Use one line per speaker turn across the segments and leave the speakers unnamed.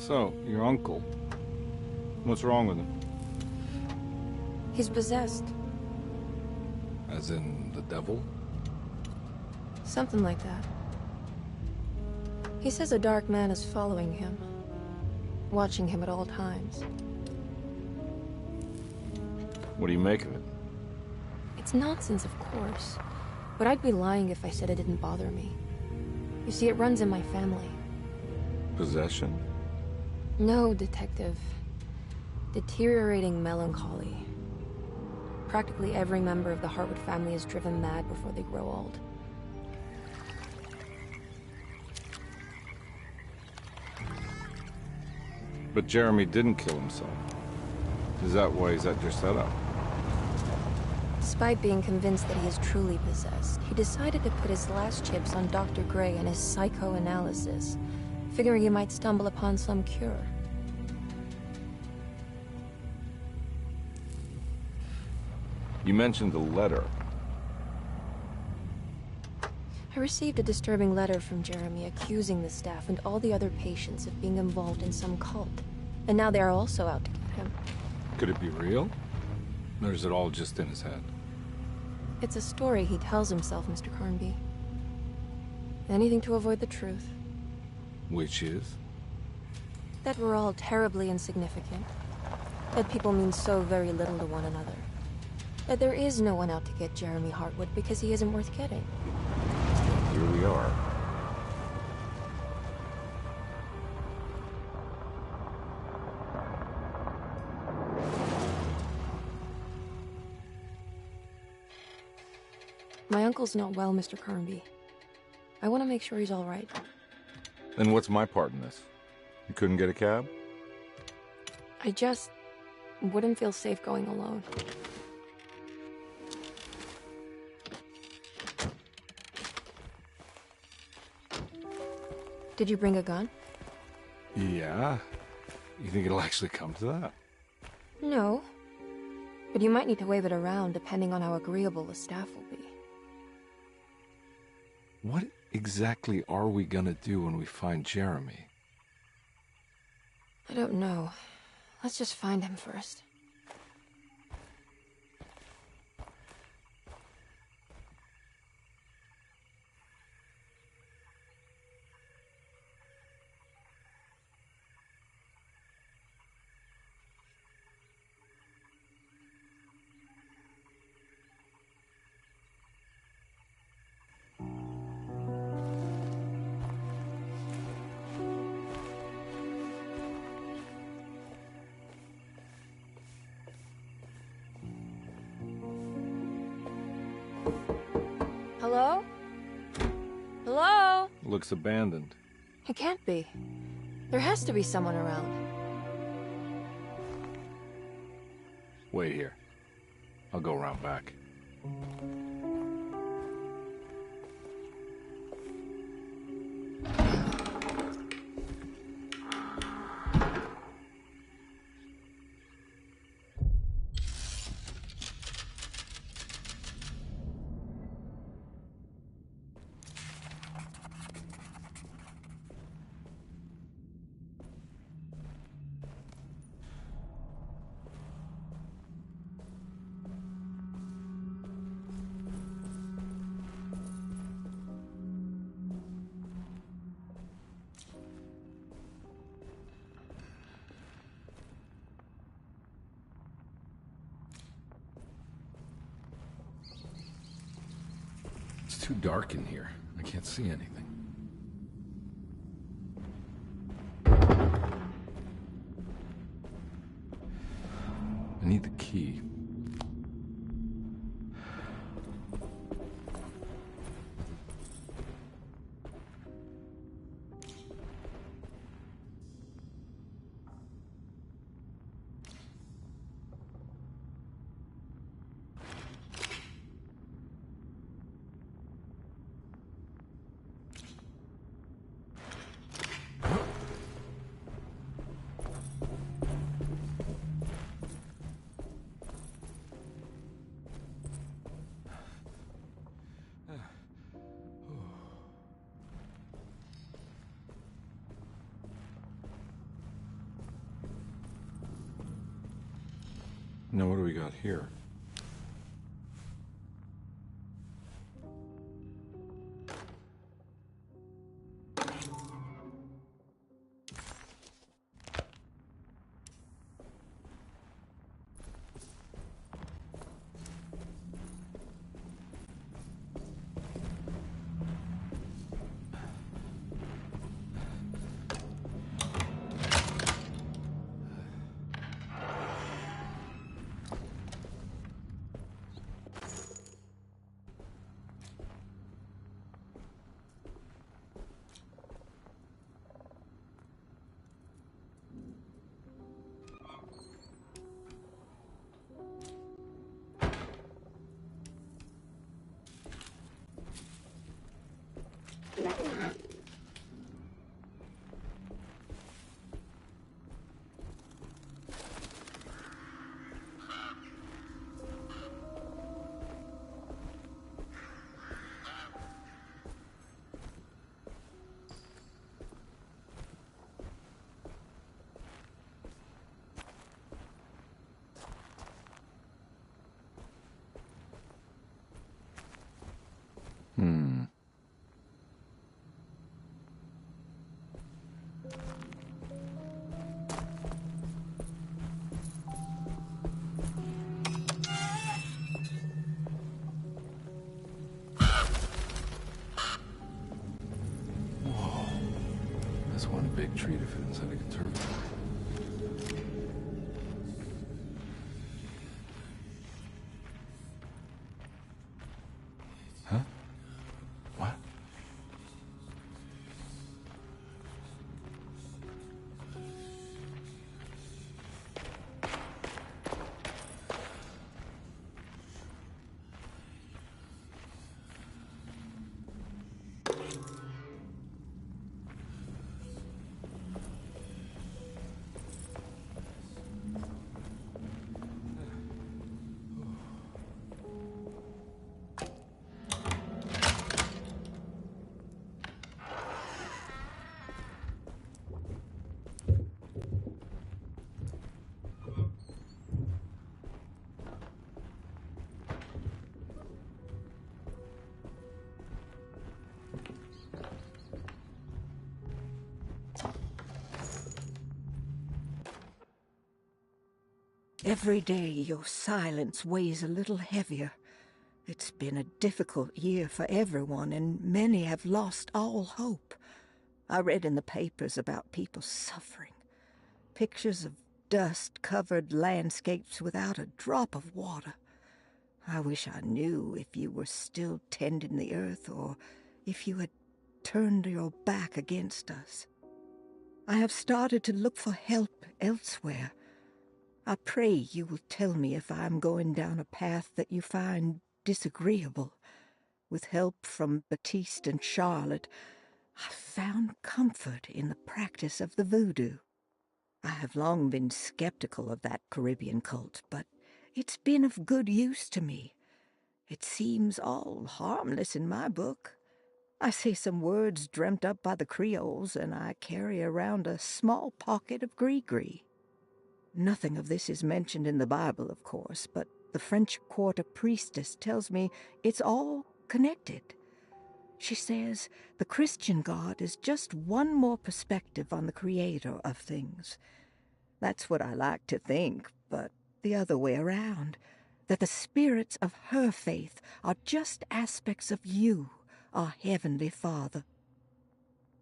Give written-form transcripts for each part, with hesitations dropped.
So, your uncle. What's wrong with him?
He's possessed.
As in, the devil?
Something like that. He says a dark man is following him, watching him at all times.
What do you make of it?
It's nonsense, of course. But I'd be lying if I said it didn't bother me. You see, it runs in my family.
Possession?
No, Detective. Deteriorating melancholy. Practically every member of the Hartwood family is driven mad before they grow old.
But Jeremy didn't kill himself. Is that why he's at your setup?
Despite being convinced that he is truly possessed, he decided to put his last chips on Dr. Gray and his psychoanalysis, figuring he might stumble upon some cure.
You mentioned the letter.
I received a disturbing letter from Jeremy accusing the staff and all the other patients of being involved in some cult. And now they are also out to get him.
Could it be real? Or is it all just in his head?
It's a story he tells himself, Mr. Carnby. Anything to avoid the truth.
Which is?
That we're all terribly insignificant. That people mean so very little to one another. That there is no one out to get Jeremy Hartwood because he isn't worth getting.
Here we are.
My uncle's not well, Mr. Carnby. I want to make sure he's all right.
Then what's my part in this? You couldn't get a cab?
I just wouldn't feel safe going alone. Did you bring a gun?
Yeah. You think it'll actually come to that?
No. But you might need to wave it around depending on how agreeable the staff will be.
What exactly are we gonna do when we find Jeremy?
I don't know. Let's just find him first. Hello? Hello?
Looks abandoned.
It can't be. There has to be someone around.
Wait here. I'll go around back. It's too dark in here. I can't see anything. I need the key. Now what do we got here? Hmm. Whoa. That's one big tree to fit inside a conservatory. Huh? What?
Every day your silence weighs a little heavier. It's been a difficult year for everyone, and many have lost all hope. I read in the papers about people suffering. Pictures of dust-covered landscapes without a drop of water. I wish I knew if you were still tending the earth or if you had turned your back against us. I have started to look for help elsewhere. I pray you will tell me if I am going down a path that you find disagreeable. With help from Baptiste and Charlotte, I found comfort in the practice of the voodoo. I have long been skeptical of that Caribbean cult, but it's been of good use to me. It seems all harmless in my book. I say some words dreamt up by the Creoles, and I carry around a small pocket of gris-gris. Nothing of this is mentioned in the Bible, of course, but the French Quarter priestess tells me it's all connected. She says the Christian God is just one more perspective on the creator of things. That's what I like to think, but the other way around, that the spirits of her faith are just aspects of you, our Heavenly Father.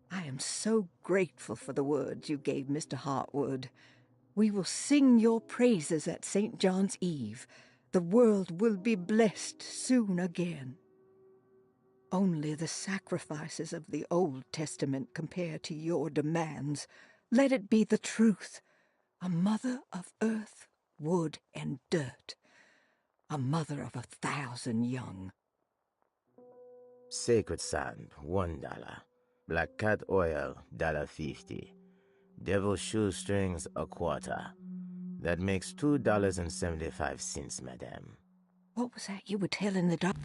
I am so grateful for the words you gave Mr. Hartwood. We will sing your praises at St. John's Eve. The world will be blessed soon again. Only the sacrifices of the Old Testament compare to your demands. Let it be the truth. A mother of earth, wood, and dirt. A mother of 1,000 young.
Sacred sand, $1. Black cat oil, $1.50. Devil shoestrings, $0.25. That makes $2.75, madame.
What was that you were telling the doctor?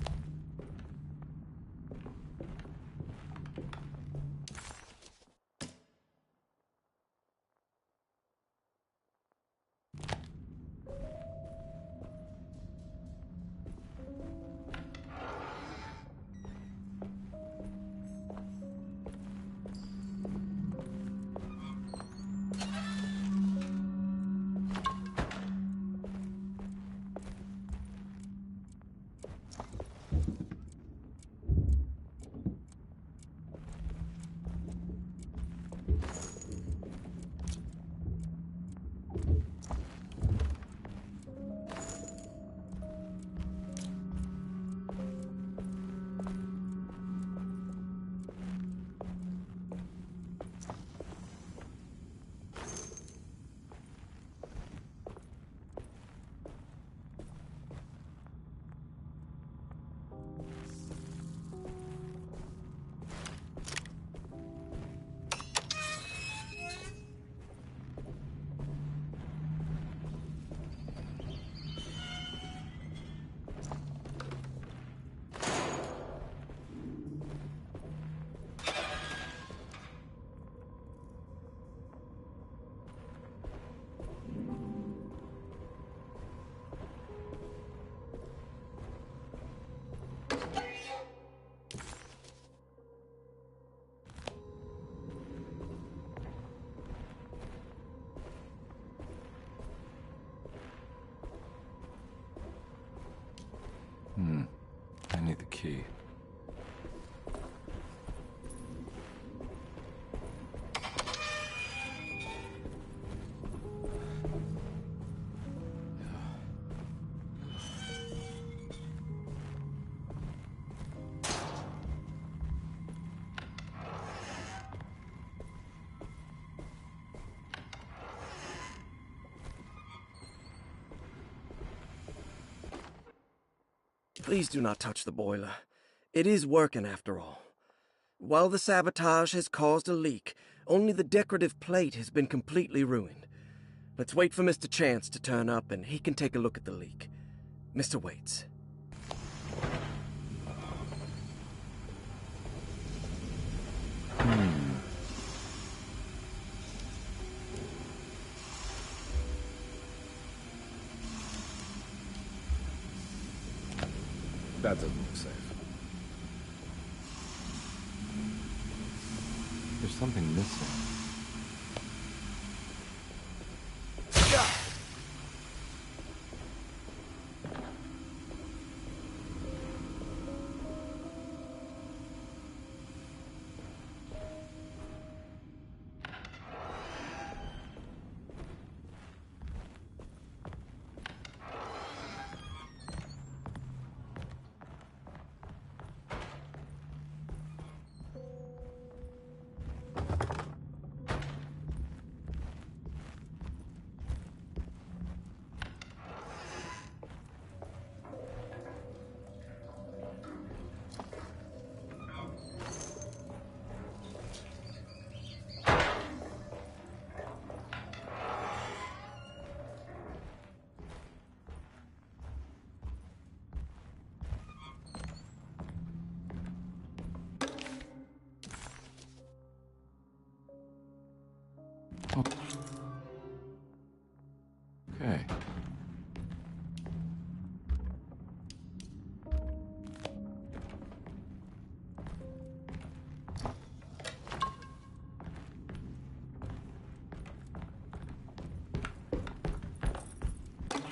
I need the key.
Please do not touch the boiler. It is working after all. While the sabotage has caused a leak, only the decorative plate has been completely ruined. Let's wait for Mr. Chance to turn up and he can take a look at the leak. Mr. Waits.
That doesn't look safe. There's something missing. Okay.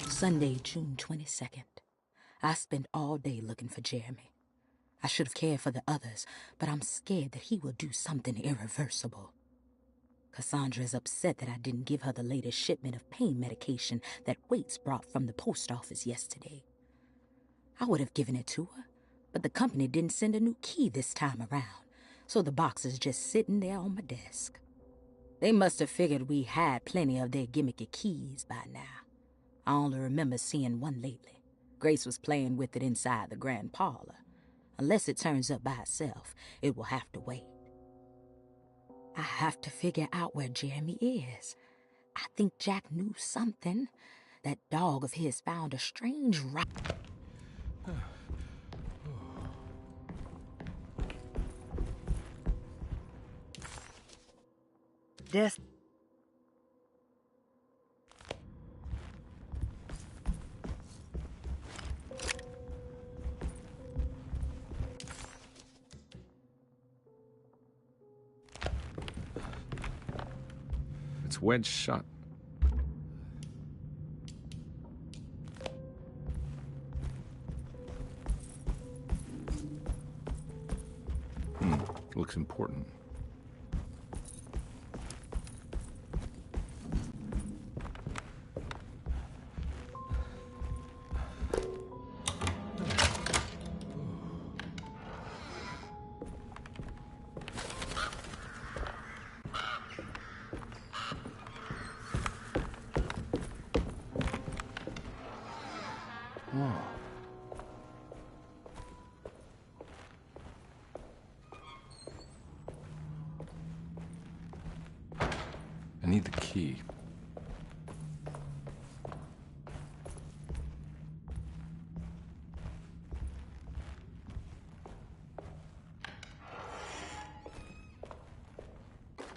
Sunday, June 22nd. I spent all day looking for Jeremy. I should have cared for the others, but I'm scared that he will do something irreversible. Cassandra is upset that I didn't give her the latest shipment of pain medication that Waits brought from the post office yesterday. I would have given it to her, but the company didn't send a new key this time around, so the box is just sitting there on my desk. They must have figured we had plenty of their gimmicky keys by now. I only remember seeing one lately. Grace was playing with it inside the grand parlor. Unless it turns up by itself, it will have to wait. I have to figure out where Jeremy is. I think Jack knew something. That dog of his found a strange rock.
Death.
It's wedged shut. Looks important. I need the key.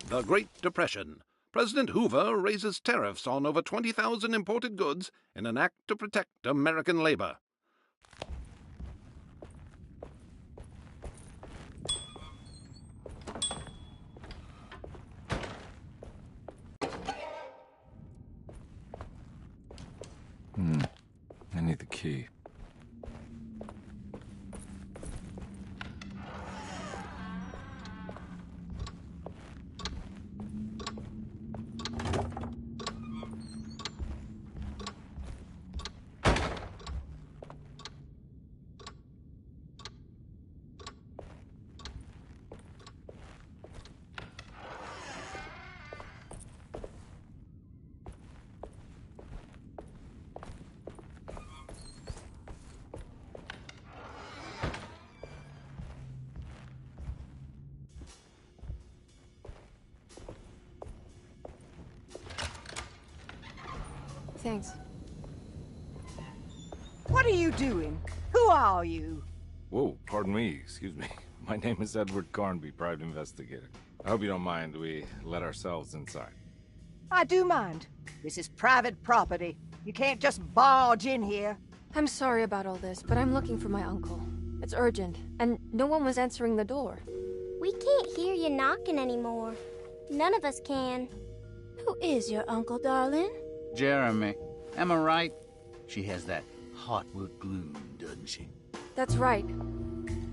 The Great Depression. President Hoover raises tariffs on over 20,000 imported goods in an act to protect American labor.
I need the key.
thanks.
What are you doing? Who are you?
Whoa, pardon me, excuse me. My name is Edward Carnby, private investigator. I hope you don't mind we let ourselves inside.
I do mind. This is private property. You can't just barge in here.
I'm sorry about all this, but I'm looking for my uncle. It's urgent, and no one was answering the door.
We can't hear you knocking anymore. None of us can.
Who is your uncle, darling?
Jeremy. Am I right? She has that Heartwood gloom, doesn't she?
That's right.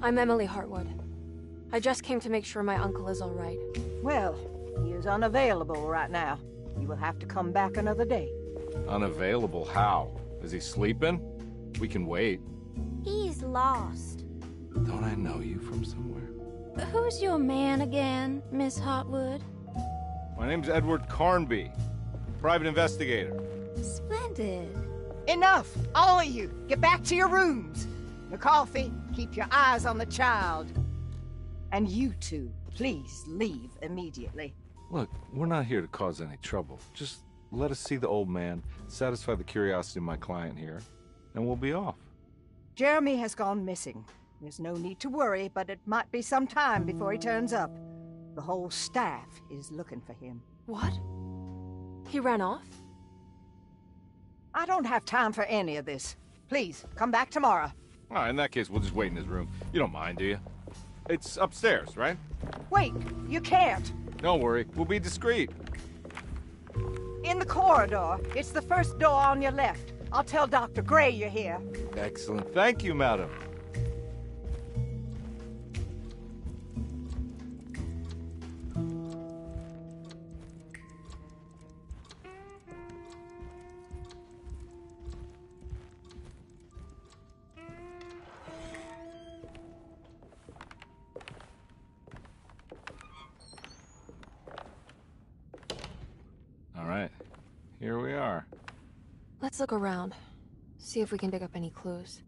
I'm Emily Hartwood. I just came to make sure my uncle is all right.
Well, he is unavailable right now. You will have to come back another day.
Unavailable? How? Is he sleeping? We can wait.
He's lost.
Don't I know you from somewhere?
Who's your man again, Miss Hartwood?
My name's Edward Carnby, private investigator.
Splendid.
Enough! All of you! Get back to your rooms! McCarthy, keep your eyes on the child. And you two, please leave immediately.
Look, we're not here to cause any trouble. Just let us see the old man, satisfy the curiosity of my client here, and we'll be off.
Jeremy has gone missing. There's no need to worry, but it might be some time before he turns up. The whole staff is looking for him.
What? He ran off?
I don't have time for any of this. Please, come back tomorrow.
All right, in that case, we'll just wait in his room. You don't mind, do you? It's upstairs, right?
Wait, you can't.
Don't worry, we'll be discreet.
In the corridor. It's the first door on your left. I'll tell Dr. Gray you're here.
Excellent. Thank you, madam. All right, here we are.
Let's look around. See if we can dig up any clues.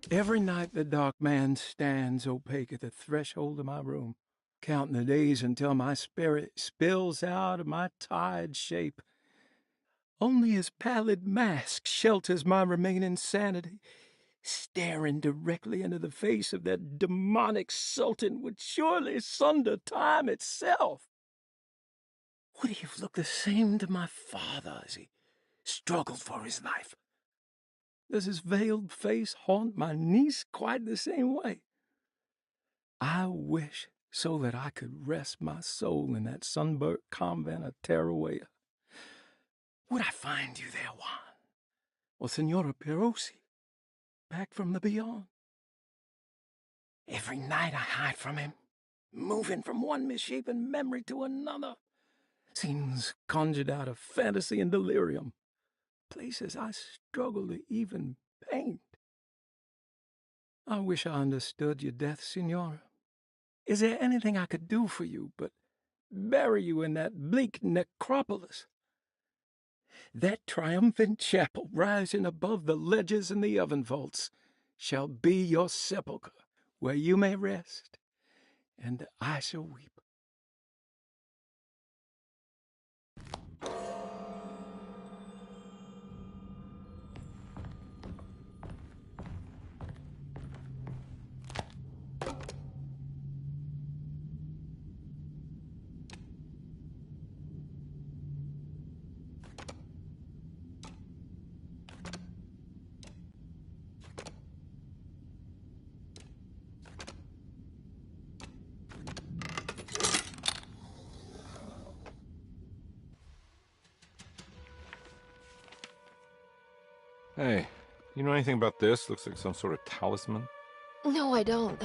Every night the dark man stands opaque at the threshold of my room, counting the days until my spirit spills out of my tired shape. Only his pallid mask shelters my remaining sanity. Staring directly into the face of that demonic sultan would surely sunder time itself. Would he have looked the same to my father as he struggled for his life? Does his veiled face haunt my niece quite the same way? I wish so that I could rest my soul in that sunburnt convent of Tarawea. Would I find you there, Juan? Or Senora Perosi, back from the beyond? Every night I hide from him, moving from one misshapen memory to another. Scenes conjured out of fantasy and delirium. Places I struggle to even paint. I wish I understood your death, Senora. Is there anything I could do for you but bury you in that bleak necropolis? That triumphant chapel rising above the ledges and the oven vaults shall be your sepulchre, where you may rest, and I shall weep.
Hey, you know anything about this? Looks like some sort of talisman.
No, I don't.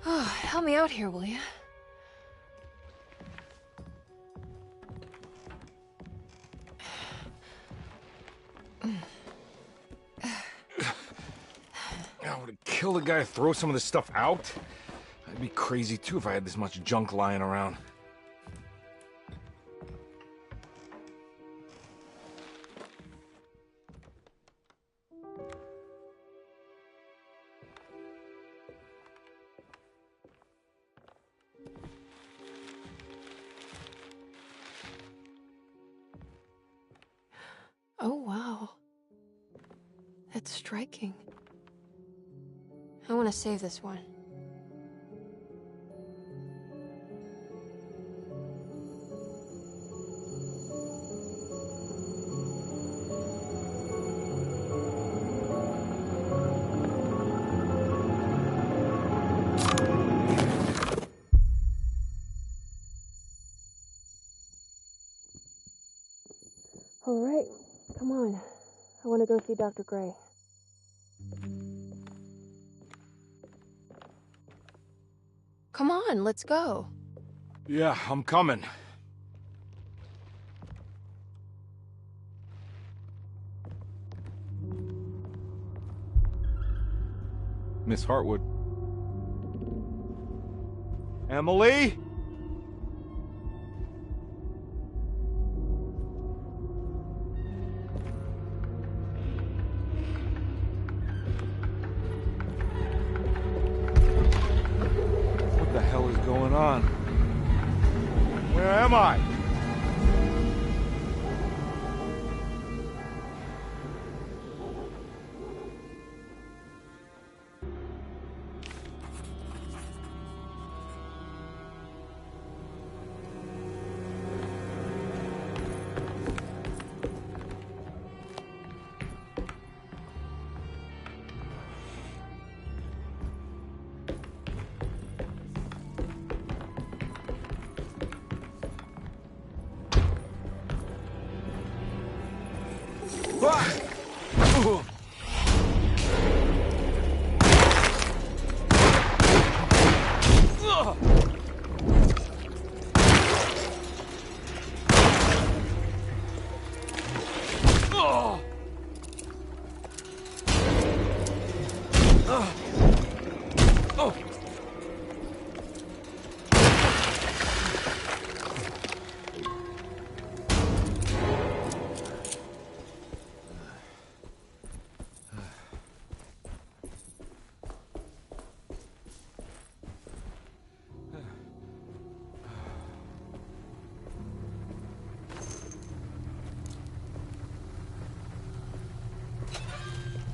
Oh, help me out here, will you?
I would kill the guy to throw some of this stuff out. I'd be crazy too if I had this much junk lying around.
Oh, wow. That's striking. I want to save this one. All right, come on. I want to go see Dr. Gray. Come on, let's go.
Yeah, I'm coming. Miss Hartwood. Emily? What the hell is going on? Where am I?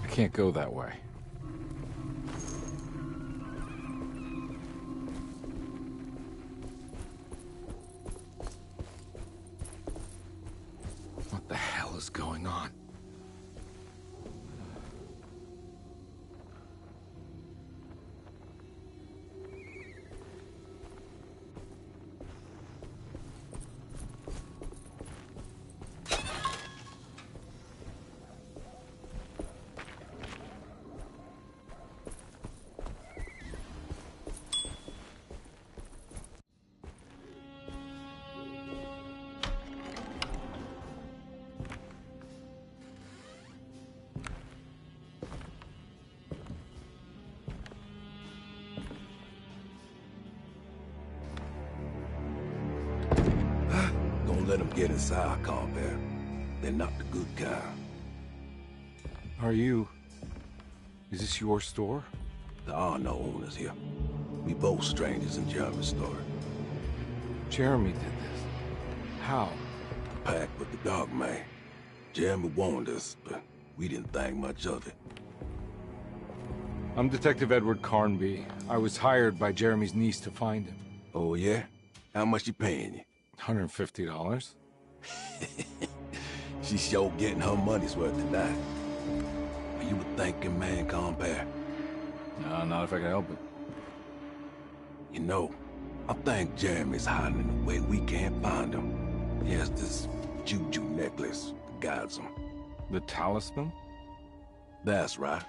I can't go that way. What the hell is going on?
Let them get inside, Compare. They're not the good kind.
Are you... Is this your store?
There are no owners here. We both strangers in Jeremy's store.
Jeremy did this. How?
Pact with the Dog Man. Jeremy warned us, but we didn't think much of it.
I'm Detective Edward Carnby. I was hired by Jeremy's niece to find him.
Oh, yeah? How much she paying you?
$150.
She's sure getting her money's worth tonight. Are you a thinking man, Compare?
No, not if I can help it.
You know, I think Jeremy's hiding in a way we can't find him. He has this juju necklace that guides him.
The talisman?
That's right.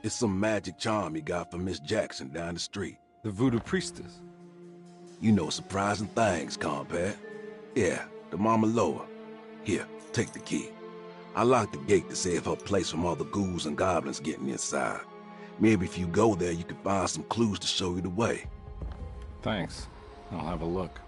It's some magic charm he got from Miss Jackson down the street.
The voodoo priestess?
You know surprising things, Compare. Yeah, the Mama Loa. Here, take the key. I locked the gate to save her place from all the ghouls and goblins getting inside. Maybe if you go there, you can find some clues to show you the way.
Thanks. I'll have a look.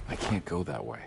I can't go that way.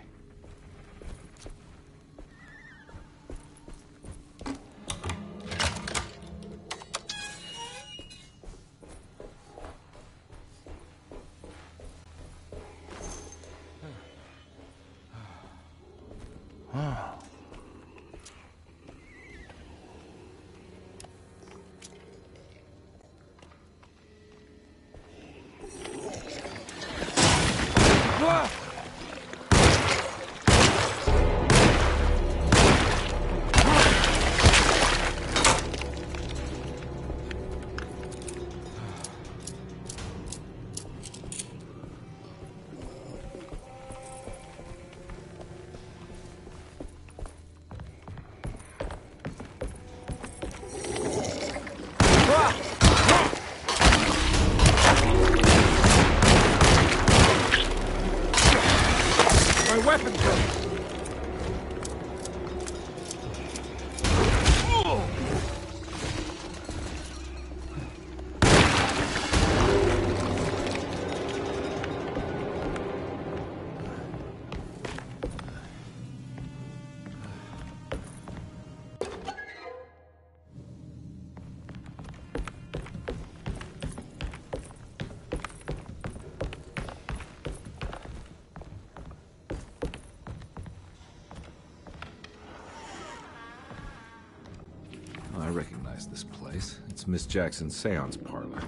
I recognize this place. It's Miss Jackson's seance parlor.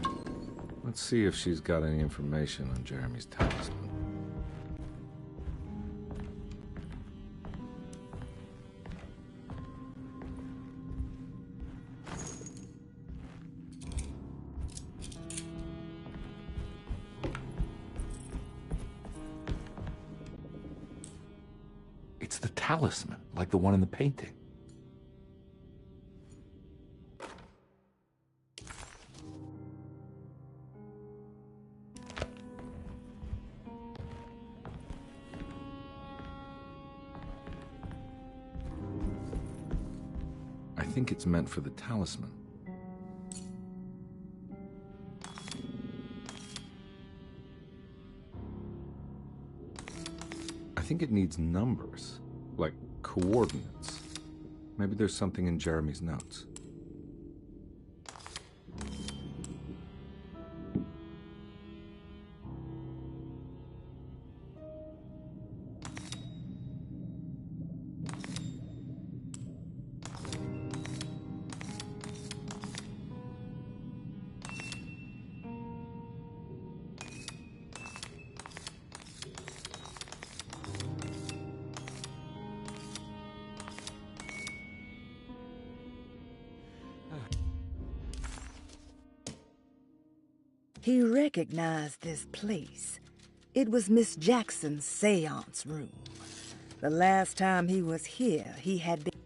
Let's see if she's got any information on Jeremy's talisman. It's the talisman, like the one in the painting. I think it's meant for the talisman. think it needs numbers, like coordinates. Maybe there's something in Jeremy's notes.
He recognized this place. It was Miss Jackson's seance room. The last time he was here, he had been...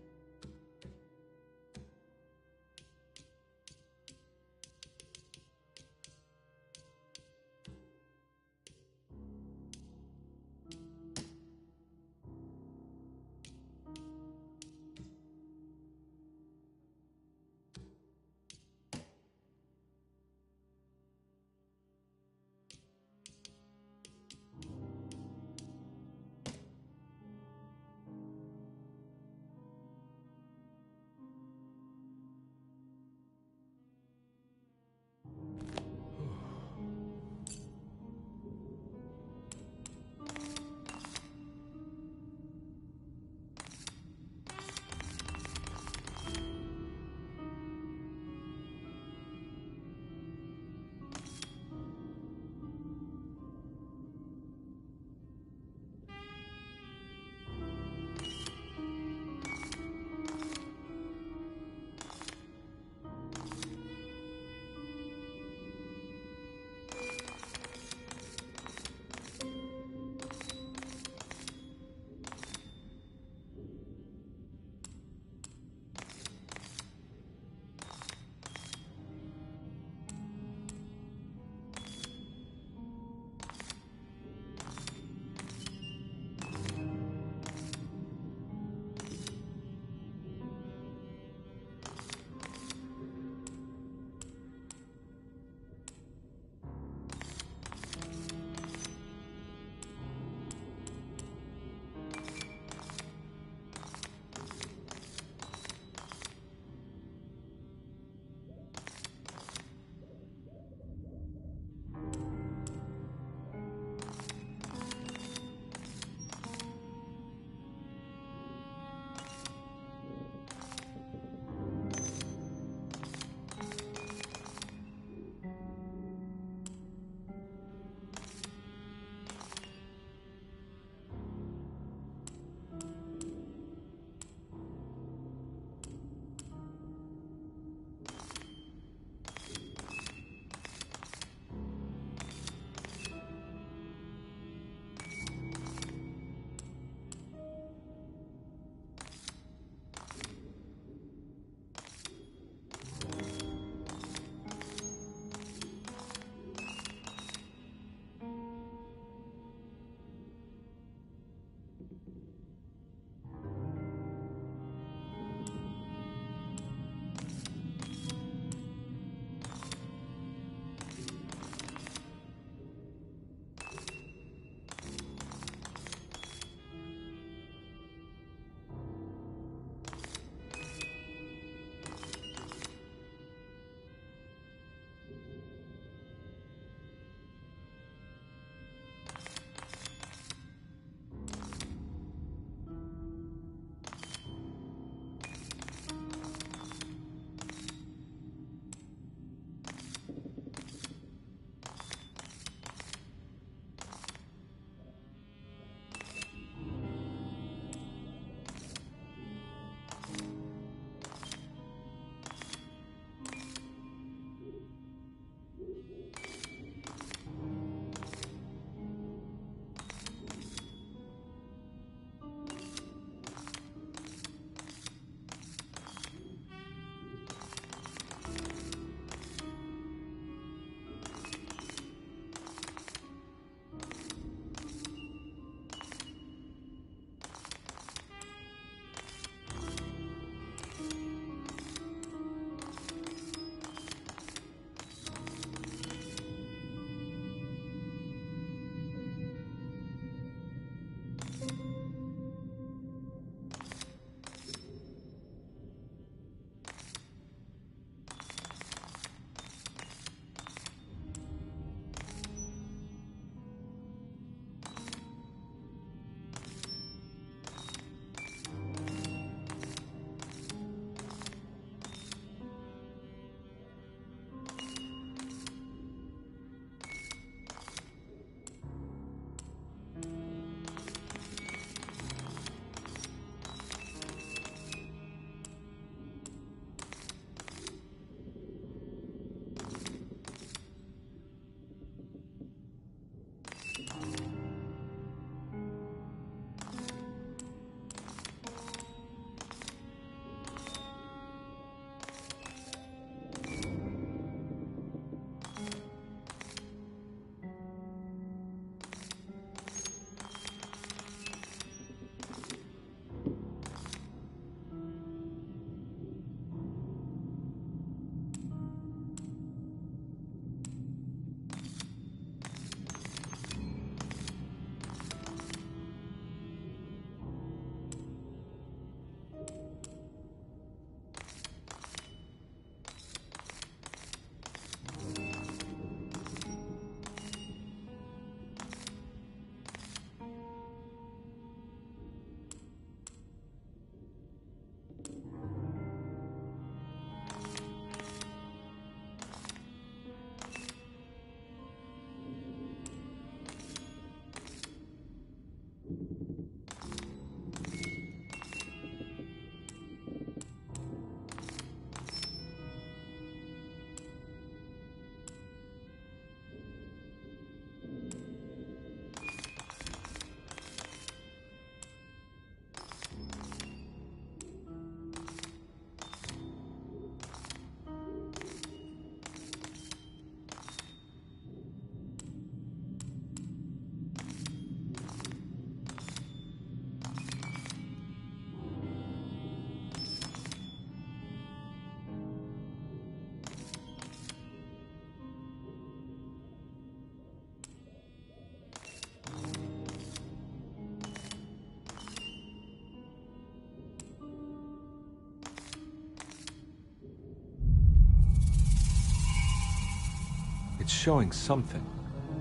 It's showing something.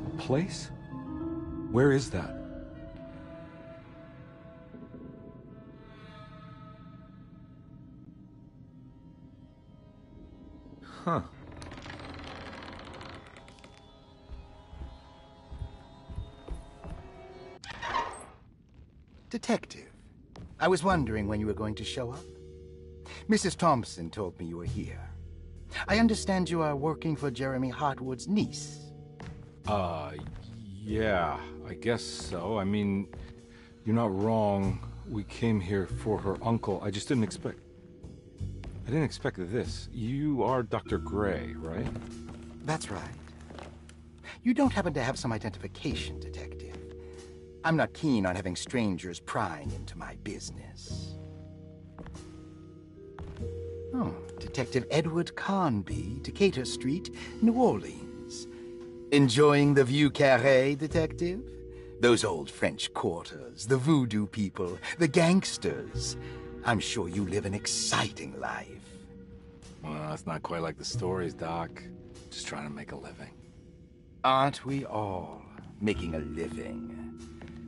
A place? Where is that? Huh.
Detective, I was wondering when you were going to show up. Mrs. Thompson told me you were here. I understand you are working for Jeremy Hartwood's niece.
Yeah, I guess so. I mean, you're not wrong. We came here for her uncle. I just didn't expect... I didn't expect this. You are Dr. Gray, right?
That's right. You don't happen to have some identification, Detective. I'm not keen on having strangers prying into my business. Oh, Detective Edward Carnby, Decatur Street, New Orleans. Enjoying the Vieux Carré, Detective? Those old French quarters, the voodoo people, the gangsters. I'm sure you live an exciting life.
Well, that's not quite like the stories, Doc. Just trying to make a living.
Aren't we all making a living?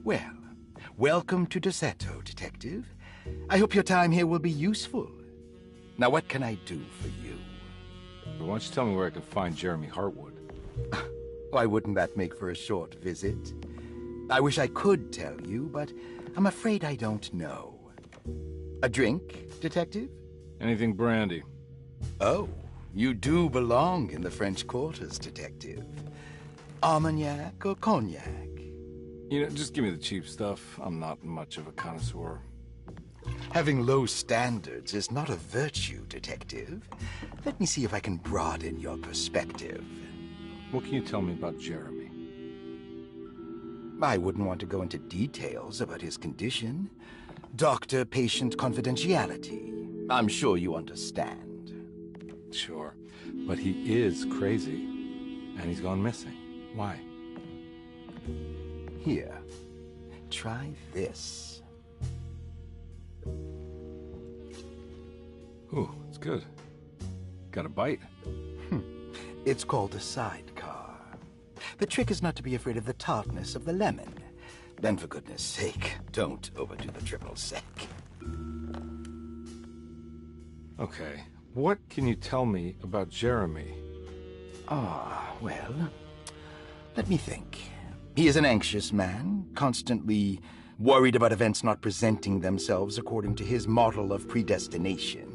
Well, welcome to Deseto, Detective. I hope your time here will be useful. Now, what can I do for you?
Why don't you tell me where I can find Jeremy Hartwood?
Why wouldn't that make for a short visit? I wish I could tell you, but I'm afraid I don't know. A drink, Detective?
Anything brandy.
Oh, you do belong in the French quarters, Detective. Armagnac or cognac?
You know, just give me the cheap stuff. I'm not much of a connoisseur.
Having low standards is not a virtue, Detective. Let me see if I can broaden your perspective.
What can you tell me about Jeremy?
I wouldn't want to go into details about his condition. Doctor-patient confidentiality. I'm sure you understand.
Sure, but he is crazy, and he's gone missing. Why?
Here, try this.
Ooh, it's good. Got a bite?
It's called a sidecar. The trick is not to be afraid of the tartness of the lemon. Then, for goodness sake, don't overdo the triple sec.
Okay, what can you tell me about Jeremy?
Well, let me think. He is an anxious man, constantly worried about events not presenting themselves according to his model of predestination.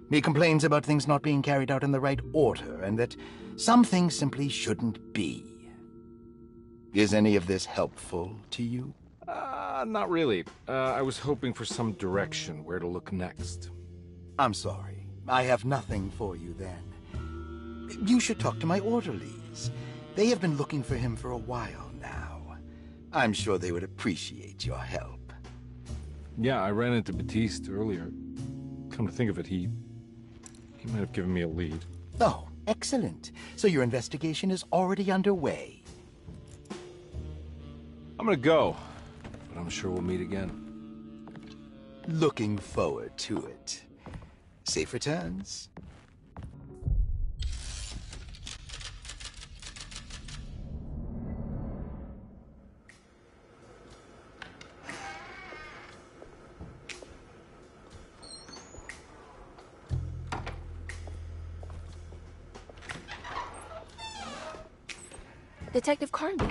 He complains about things not being carried out in the right order, and that some things simply shouldn't be. Is any of this helpful to you?
Not really. I was hoping for some direction where to look next.
I'm sorry. I have nothing for you then. You should talk to my orderlies. They have been looking for him for a while now. I'm sure they would appreciate your help.
Yeah, I ran into Batiste earlier. Come to think of it, he might have given me a lead.
Oh, excellent. So your investigation is already underway.
I'm gonna go, but I'm sure we'll meet again.
Looking forward to it. Safe returns.
Detective Carnby,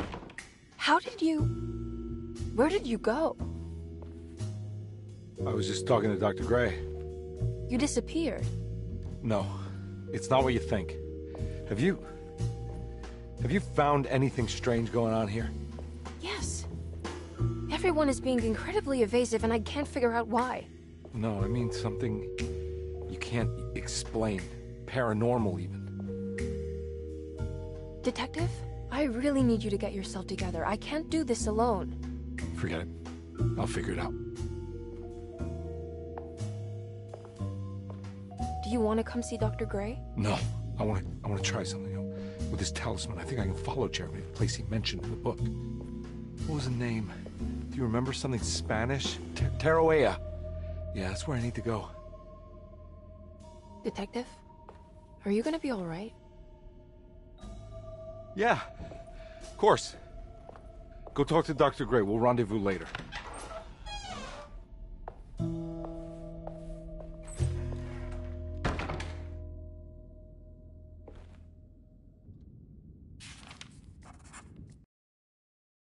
where did you go?
I was just talking to Dr. Gray.
You disappeared.
No, it's not what you think. Have you found anything strange going on here?
Yes. Everyone is being incredibly evasive and I can't figure out why.
No, I mean something you can't explain. Paranormal, even.
Detective, I really need you to get yourself together. I can't do this alone.
Forget it. I'll figure it out.
Do you want to come see Dr. Gray?
No, I want to try something. With this talisman, I think I can follow Jeremy to the place he mentioned in the book. What was the name? Do you remember something Spanish? Taroea. Yeah, that's where I need to go.
Detective, are you gonna be all right?
Yeah, of course. Go talk to Dr. Gray. We'll rendezvous later.